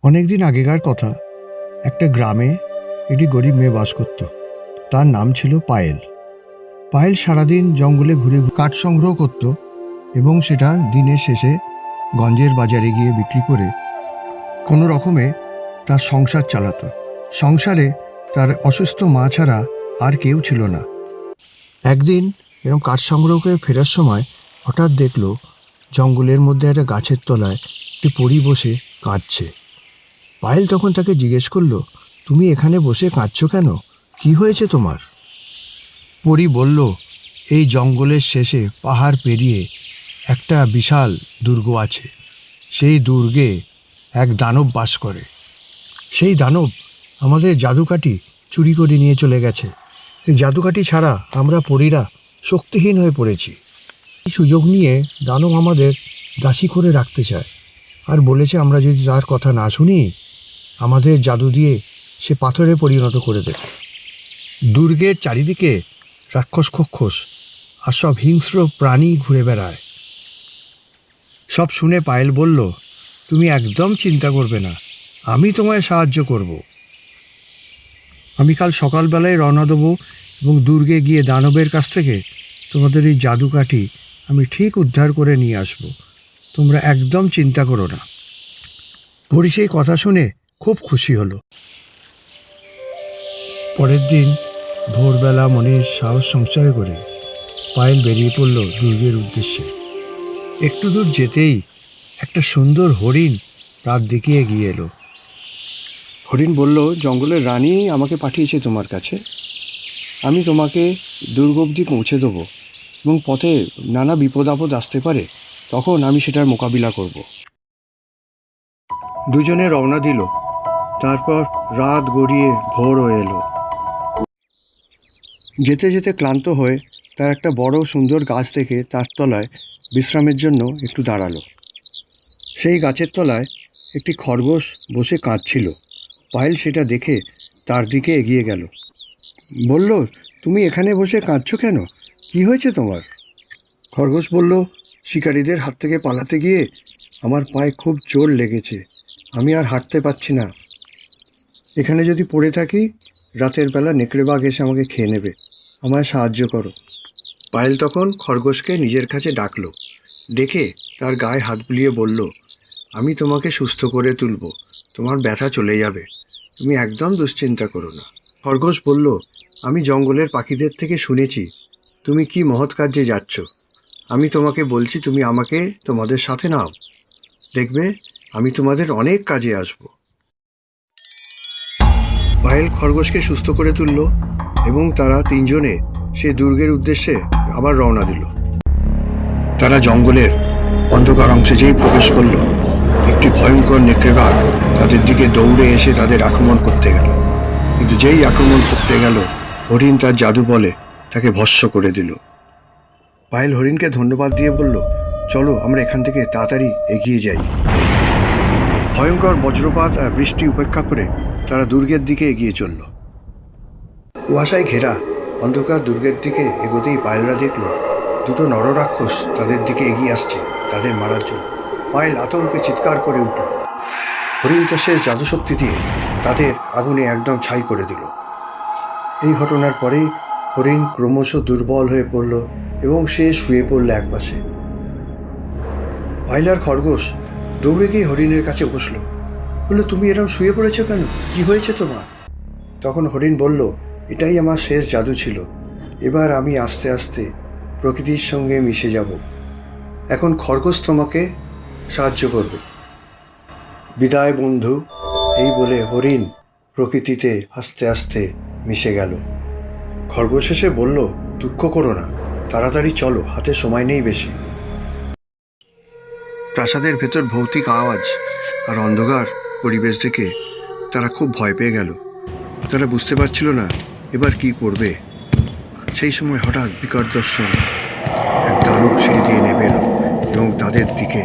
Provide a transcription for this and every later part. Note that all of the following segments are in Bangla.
অনেকদিন আগেকার কথা। একটা গ্রামে একটি গরিব মেয়ে বাস করত। তার নাম ছিল পায়েল। পায়েল সারাদিন জঙ্গলে ঘুরে কাঠ সংগ্রহ করত এবং সেটা দিনের শেষে গঞ্জের বাজারে গিয়ে বিক্রি করে কোনো রকমে তার সংসার চালাতো। সংসারে তার অসুস্থ মা ছাড়া আর কেউ ছিল না। একদিন এরকম কাঠ সংগ্রহ করে ফেরার সময় হঠাৎ দেখলো জঙ্গলের মধ্যে একটা গাছের তলায় একটি পরী বসে কাঁদছে। পায়েল তখন তাকে জিজ্ঞেস করলো, তুমি এখানে বসে কাঁদছো কেন? কি হয়েছে তোমার? পরী বলল, এই জঙ্গলের শেষে পাহাড় পেরিয়ে একটা বিশাল দুর্গ আছে। সেই দুর্গে এক দানব বাস করে। সেই দানব আমাদের জাদুকাঠি চুরি করে নিয়ে চলে গেছে। এই জাদুকাঠি ছাড়া আমরা পরীরা শক্তিহীন হয়ে পড়েছি। এই সুযোগ নিয়ে দানব আমাদের দাসী করে রাখতে চায় আর বলেছে আমরা যদি তার কথা না শুনি আমাদের জাদু দিয়ে সে পাথরে পরিণত করে দেবে। দুর্গের চারিদিকে রাক্ষস খক্ষস আর সব হিংস্র প্রাণী ঘুরে বেড়ায়। সব শুনে পায়েল বলল, তুমি একদম চিন্তা করবে না, আমি তোমায় সাহায্য করব। আমি কাল সকালবেলায় রওনা দেবো এবং দুর্গে গিয়ে দানবের কাছ থেকে তোমাদের এই জাদুকাঠি আমি ঠিক উদ্ধার করে নিয়ে আসব। তোমরা একদম চিন্তা করো না। পরী সেই কথা শুনে খুব খুশি হলো। পরের দিন ভোরবেলা মনের সাহস সঞ্চয় করে পায়েল বেরিয়ে পড়ল দুর্গের উদ্দেশ্যে। একটু দূর যেতেই একটা সুন্দর হরিণ রাত দিকে এগিয়ে এলো। হরিণ বলল, জঙ্গলের রানী আমাকে পাঠিয়েছে তোমার কাছে। আমি তোমাকে দুর্গ অবধি পৌঁছে দেবো এবং পথে নানা বিপদ আপদ আসতে পারে, তখন আমি সেটার মোকাবিলা করব। দুজনে রওনা দিল। তারপর রাত গড়িয়ে ভোর হয়ে এলো। যেতে যেতে ক্লান্ত হয়ে তার একটা বড় সুন্দর গাছ থেকে তার তলায় বিশ্রামের জন্য একটু দাঁড়ালো। সেই গাছের তলায় একটি খরগোশ বসে কাঁদছিল। পায়েল সেটা দেখে তার দিকে এগিয়ে গেল। বলল, তুমি এখানে বসে কাঁদছো কেন? কি হয়েছে তোমার? খরগোশ বলল, শিকারীদের হাত থেকে পালাতে গিয়ে আমার পায়ে খুব জোর লেগেছে। আমি আর হাঁটতে পারছি না। এখানে যদি পড়ে থাকি রাতের বেলা নেকড়ে বাঘ এসে আমাকে খেয়ে নেবে। আমায় সাহায্য করো। পায়েল তখন খরগোশকে নিজের কাছে ডাকলো। ডেকে তার গায়ে হাত বুলিয়ে বলল, আমি তোমাকে সুস্থ করে তুলব, তোমার ব্যথা চলে যাবে, তুমি একদম দুশ্চিন্তা করো না। খরগোশ বলল, আমি জঙ্গলের পাখিদের থেকে শুনেছি তুমি কি মহৎ কার্যে যাচ্ছ। আমি তোমাকে বলছি তুমি আমাকে তোমাদের সাথে নাও, দেখবে আমি তোমাদের অনেক কাজে আসব। পায়েল খরগোশকে সুস্থ করে তুলল এবং তারা তিনজনে সে দুর্গের উদ্দেশ্যে আবার রওনা দিল। তারা জঙ্গলের অন্ধকার অংশে যেই প্রবেশ করল, একটি ভয়ঙ্কর নেকড়ে বাঘ তাদের দিকে দৌড়ে এসে তাদের আক্রমণ করতে গেল। কিন্তু যেই আক্রমণ করতে গেল, হরিণ তার জাদু বলে তাকে ভস্ম করে দিল। পায়েল হরিণকে ধন্যবাদ দিয়ে বলল, চলো আমরা এখান থেকে তাড়াতাড়ি এগিয়ে যাই। ভয়ঙ্কর বজ্রপাত আর বৃষ্টি উপেক্ষা করে তারা দুর্গের দিকে এগিয়ে চলল। কুয়াশায় ঘেরা অন্ধকার দুর্গের দিকে এগোতেই পায়েলরা দেখল দুটো নররাক্ষস তাদের দিকে এগিয়ে আসছে তাদের মারার জন্য। পায়েল আতঙ্কে চিৎকার করে উঠল। হরিণ তার শেষ জাদুশক্তি দিয়ে তাদের আগুনে একদম ছাই করে দিল। এই ঘটনার পরেই হরিণ ক্রমশ দুর্বল হয়ে পড়ল এবং সে শুয়ে পড়ল একপাশে। পায়েল আর খরগোশ দৌড়ে গিয়ে হরিণের কাছে বসল। বলল, তুমি এরকম শুয়ে পড়েছো কেন? কি হয়েছে তোমার? তখন হরিণ বলল, এটাই আমার শেষ জাদু ছিল। এবার আমি আস্তে আস্তে প্রকৃতির সঙ্গে মিশে যাব। এখন খরগোশ তোমাকে সাহায্য করবে। বিদায় বন্ধু। এই বলে হরিণ প্রকৃতিতে আস্তে আস্তে মিশে গেল। খরগোশ এসে বলল, দুঃখ করো না, তাড়াতাড়ি চলো, হাতে সময় নেই বেশি। প্রাসাদের ভেতর ভৌতিক আওয়াজ আর অন্ধকার পরিবেশ দেখে তারা খুব ভয় পেয়ে গেল। তারা বুঝতে পারছিল না এবার কি করবে। সেই সময় হঠাৎ বিকট দর্শন এক দানব সিঁড়ি দিয়ে নেমে এলো এবং তাদের দিকে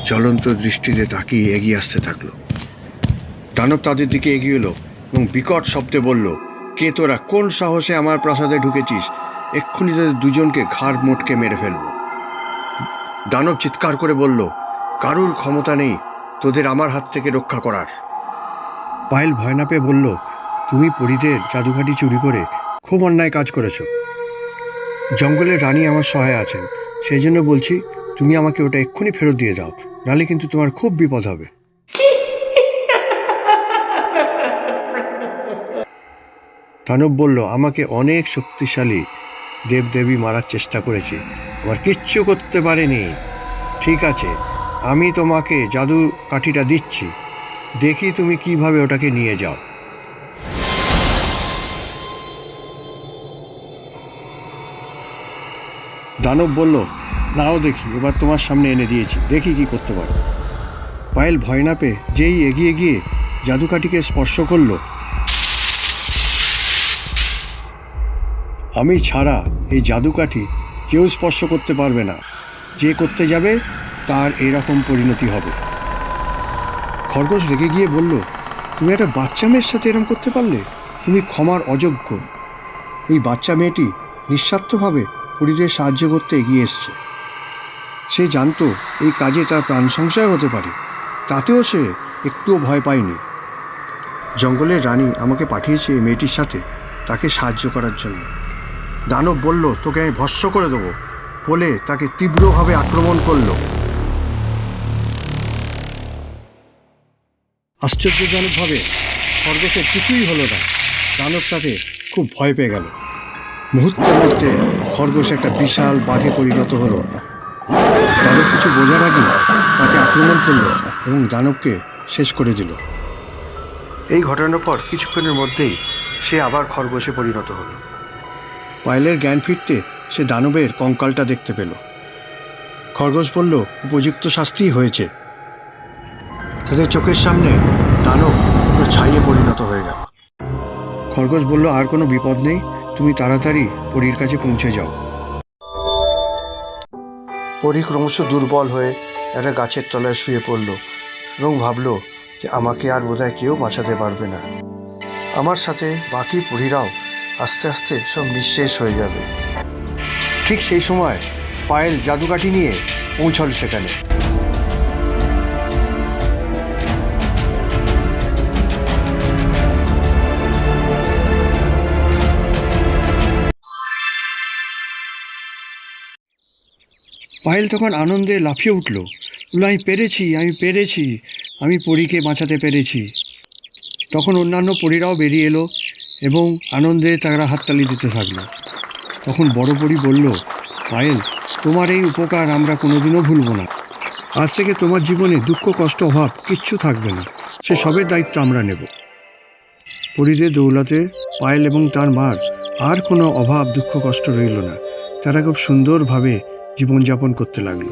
জ্বলন্ত দৃষ্টিতে তাকিয়ে এগিয়ে আসতে থাকলো। দানব তাদের দিকে এগিয়ে এলো এবং বিকট শব্দে বলল, কে তোরা? কোন সাহসে আমার প্রাসাদে ঢুকেছিস? এক্ষুনি তাদের দুজনকে ঘাড় মোটকে মেরে ফেলবো। দানব চিৎকার করে বলল, কারুর ক্ষমতা নেই তোদের আমার হাত থেকে রক্ষা করার। পায়েল ভয় না পেয়ে বলল, তুমি পরীদের জাদুঘাটি চুরি করে খুব অন্যায় কাজ করেছ। জঙ্গলের রানী আমার সহায় আছেন, সেই জন্য বলছি তুমি আমাকে ওটা এক্ষুনি ফেরত দিয়ে দাও, নাহলে কিন্তু তোমার খুব বিপদ হবে। দানব বলল, আমাকে অনেক শক্তিশালী দেবদেবী মারার চেষ্টা করেছি, আমার কিচ্ছু করতে পারেনি। ঠিক আছে, আমি তোমাকে জাদু কাঠিটা দিচ্ছি, দেখি তুমি কিভাবে ওটাকে নিয়ে যাও। দানব বলল, নাও দেখি, এবার তোমার সামনে এনে দিয়েছি, দেখি কি করতে পারো। পায়েল ভয় না পেয়ে যেই এগিয়ে গিয়ে জাদুকাঠিকে স্পর্শ করল, আমি ছাড়া এই জাদুকাঠি কেউ স্পর্শ করতে পারবে না, যে করতে যাবে তার এরকম পরিণতি হবে। খরগোশ রেগে গিয়ে বলল, তুমি একটা বাচ্চা মেয়ের সাথে এরকম করতে পারলে? তুমি ক্ষমার অযোগ্য। এই বাচ্চা মেয়েটি নিঃস্বার্থভাবে পরীদের সাহায্য করতে এগিয়ে এসছে। সে জানতো এই কাজে তার প্রাণ সংশয় হতে পারে, তাতেও সে একটুও ভয় পায়নি। জঙ্গলের রানী আমাকে পাঠিয়েছে এই মেয়েটির সাথে তাকে সাহায্য করার জন্য। দানব বলল, তোকে আমি ভস্ম করে দেবো বলে তাকে তীব্রভাবে আক্রমণ করল। আশ্চর্যজনকভাবে খরগোশের কিছুই হলো না। দানব তাকে খুব ভয় পেয়ে গেল। মুহূর্তের মধ্যে খরগোশ একটা বিশাল বাঘে পরিণত হলো। দানব কিছু বোঝার আগে তাকে আক্রমণ করলো এবং দানবকে শেষ করে দিল। এই ঘটনার পর কিছুক্ষণের মধ্যেই সে আবার খরগোশে পরিণত হলো। পায়েলের জ্ঞান ফিরতে সে দানবের কঙ্কালটা দেখতে পেল। খরগোশ বলল, উপযুক্ত শাস্তি হয়েছে। তাদের চোখের সামনে দানব পুরো ছাইয়ে পরিণত হয়ে গেল। খরগোশ বলল, আর কোনো বিপদ নেই, তুমি তাড়াতাড়ি পরীর কাছে পৌঁছে যাও। পরী ক্রমশ দুর্বল হয়ে একটা গাছের তলায় শুয়ে পড়ল এবং ভাবল যে আমাকে আর বোধহয় কেউ বাঁচাতে পারবে না। আমার সাথে বাকি পরীরাও আস্তে আস্তে সব নিঃশেষ হয়ে যাবে। ঠিক সেই সময় পায়েল জাদুকাঠি নিয়ে পৌঁছল সেখানে। পায়েল তখন আনন্দে লাফিয়ে উঠল, বলল, আমি পেরেছি, আমি পেরেছি, আমি পরীকে বাঁচাতে পেরেছি। তখন অন্যান্য পরীরাও বেরিয়ে এলো এবং আনন্দে তারা হাততালি দিতে থাকলো। তখন বড় পরী বলল, পায়েল, তোমার এই উপকার আমরা কোনোদিনও ভুলব না। আজ থেকে তোমার জীবনে দুঃখ, কষ্ট, অভাব কিচ্ছু থাকবে না, সে সবের দায়িত্ব আমরা নেব। পরীদের দৌলতে পায়েল এবং তার মার আর কোনো অভাব, দুঃখ, কষ্ট রইল না। তারা খুব সুন্দরভাবে জীবনযাপন করতে লাগলো।